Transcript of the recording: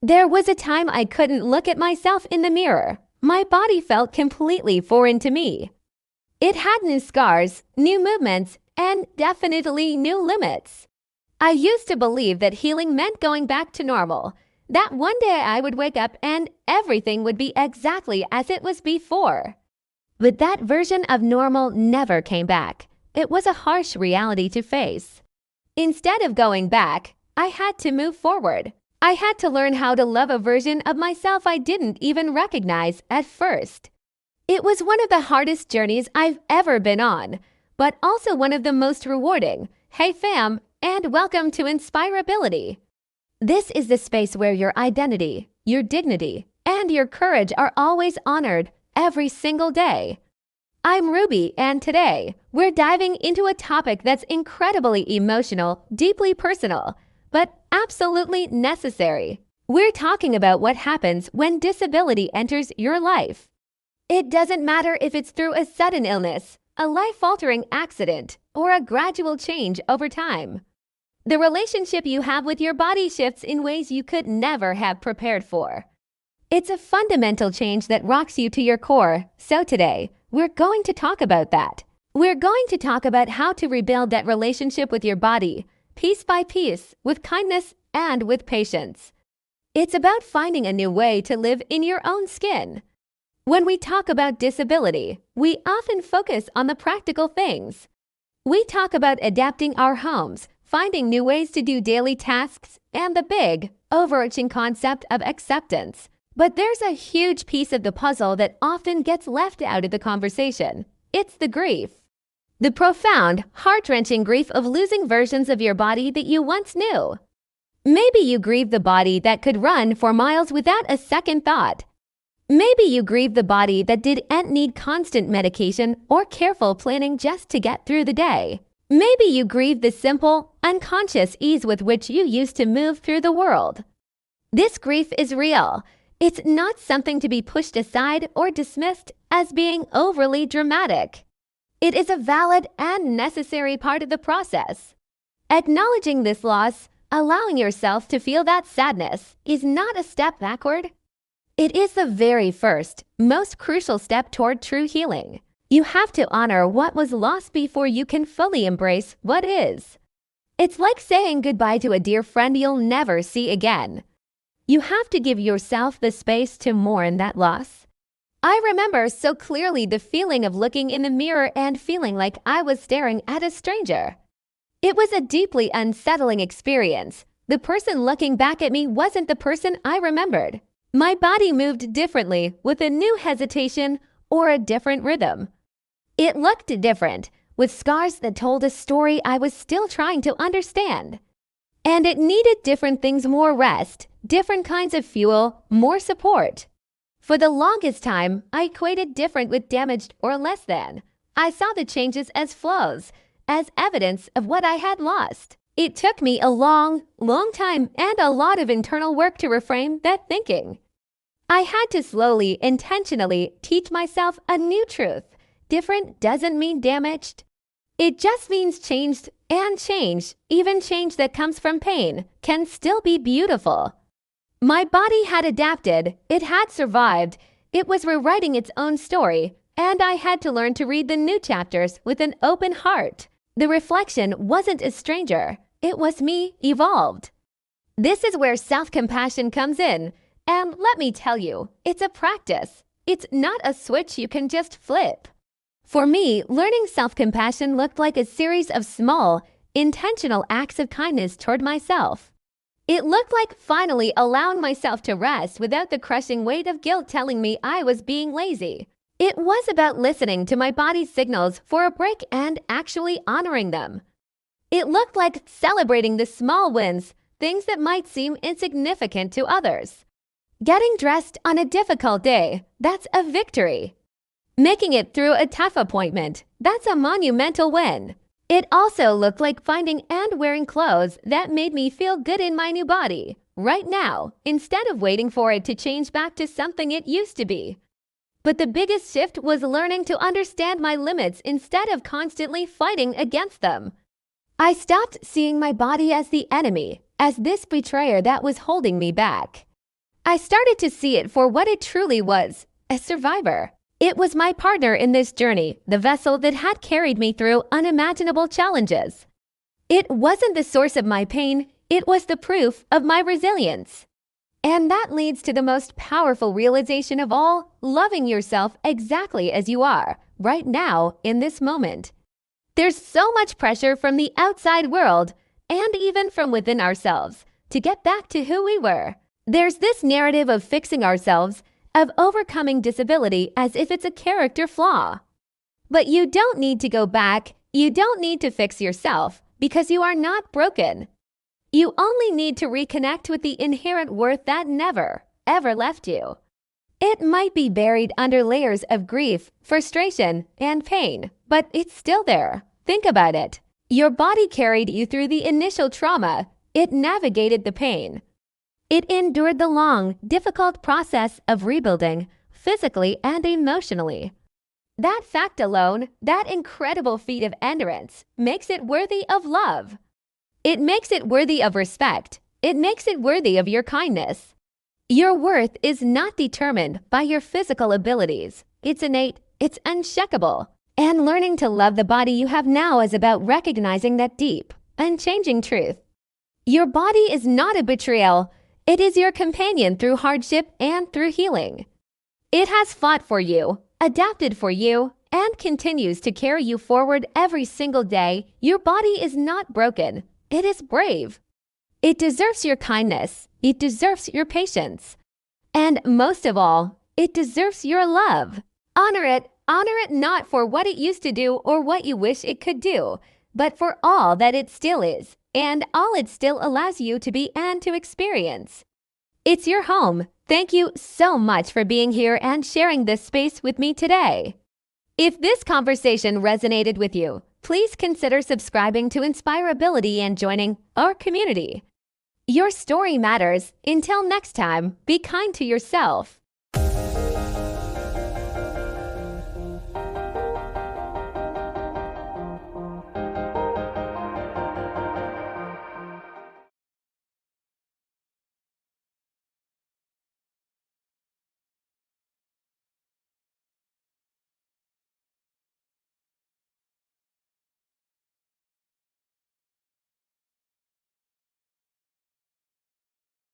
There was a time I couldn't look at myself in the mirror. My body felt completely foreign to me. It had new scars, new movements, and definitely new limits. I used to believe that healing meant going back to normal, that one day I would wake up and everything would be exactly as it was before. But that version of normal never came back. It was a harsh reality to face. Instead of going back, I had to move forward. I had to learn how to love a version of myself I didn't even recognize at first. It was one of the hardest journeys I've ever been on, but also one of the most rewarding. Hey fam, and welcome to InspireAbility. This is the space where your identity, your dignity, and your courage are always honored every single day. I'm Ruby, and today we're diving into a topic that's incredibly emotional, deeply personal, but absolutely necessary. We're talking about what happens when disability enters your life. It doesn't matter if it's through a sudden illness, a life-altering accident, or a gradual change over time. The relationship you have with your body shifts in ways you could never have prepared for. It's a fundamental change that rocks you to your core, so today, we're going to talk about that. We're going to talk about how to rebuild that relationship with your body, piece by piece, with kindness and with patience. It's about finding a new way to live in your own skin. When we talk about disability, we often focus on the practical things. We talk about adapting our homes, finding new ways to do daily tasks, and the big, overarching concept of acceptance. But there's a huge piece of the puzzle that often gets left out of the conversation. It's the grief. The profound, heart-wrenching grief of losing versions of your body that you once knew. Maybe you grieve the body that could run for miles without a second thought. Maybe you grieve the body that didn't need constant medication or careful planning just to get through the day. Maybe you grieve the simple, unconscious ease with which you used to move through the world. This grief is real. It's not something to be pushed aside or dismissed as being overly dramatic. It is a valid and necessary part of the process. Acknowledging this loss, allowing yourself to feel that sadness, is not a step backward. It is the very first, most crucial step toward true healing. You have to honor what was lost before you can fully embrace what is. It's like saying goodbye to a dear friend you'll never see again. You have to give yourself the space to mourn that loss. I remember so clearly the feeling of looking in the mirror and feeling like I was staring at a stranger. It was a deeply unsettling experience. The person looking back at me wasn't the person I remembered. My body moved differently with a new hesitation or a different rhythm. It looked different, with scars that told a story I was still trying to understand. And it needed different things: more rest, different kinds of fuel, more support. For the longest time, I equated different with damaged or less than. I saw the changes as flaws, as evidence of what I had lost. It took me a long time and a lot of internal work to reframe that thinking. I had to slowly, intentionally teach myself a new truth. Different doesn't mean damaged. It just means changed, and change, even change that comes from pain, can still be beautiful. My body had adapted, it had survived, it was rewriting its own story, and I had to learn to read the new chapters with an open heart. The reflection wasn't a stranger, it was me evolved. This is where self-compassion comes in, and let me tell you, it's a practice. It's not a switch you can just flip. For me, learning self-compassion looked like a series of small, intentional acts of kindness toward myself. It looked like finally allowing myself to rest without the crushing weight of guilt telling me I was being lazy. It was about listening to my body's signals for a break and actually honoring them. It looked like celebrating the small wins, things that might seem insignificant to others. Getting dressed on a difficult day, that's a victory. Making it through a tough appointment, that's a monumental win. It also looked like finding and wearing clothes that made me feel good in my new body, right now, instead of waiting for it to change back to something it used to be. But the biggest shift was learning to understand my limits instead of constantly fighting against them. I stopped seeing my body as the enemy, as this betrayer that was holding me back. I started to see it for what it truly was, a survivor. It was my partner in this journey, the vessel that had carried me through unimaginable challenges. It wasn't the source of my pain, it was the proof of my resilience. And that leads to the most powerful realization of all, loving yourself exactly as you are, right now, in this moment. There's so much pressure from the outside world, and even from within ourselves, to get back to who we were. There's this narrative of fixing ourselves, of overcoming disability as if it's a character flaw. But you don't need to go back, you don't need to fix yourself, because you are not broken. You only need to reconnect with the inherent worth that never, ever left you. It might be buried under layers of grief, frustration, and pain, but it's still there. Think about it. Your body carried you through the initial trauma. It navigated the pain. It endured the long, difficult process of rebuilding, physically and emotionally. That fact alone, that incredible feat of endurance, makes it worthy of love. It makes it worthy of respect. It makes it worthy of your kindness. Your worth is not determined by your physical abilities. It's innate, it's uncheckable. And learning to love the body you have now is about recognizing that deep, unchanging truth. Your body is not a betrayal. It is your companion through hardship and through healing. It has fought for you, adapted for you, and continues to carry you forward every single day. Your body is not broken. It is brave. It deserves your kindness. It deserves your patience. And most of all, it deserves your love. Honor it not for what it used to do or what you wish it could do, but for all that it still is, and all it still allows you to be and to experience. It's your home. Thank you so much for being here and sharing this space with me today. If this conversation resonated with you, please consider subscribing to InspireAbility and joining our community. Your story matters. Until next time, be kind to yourself.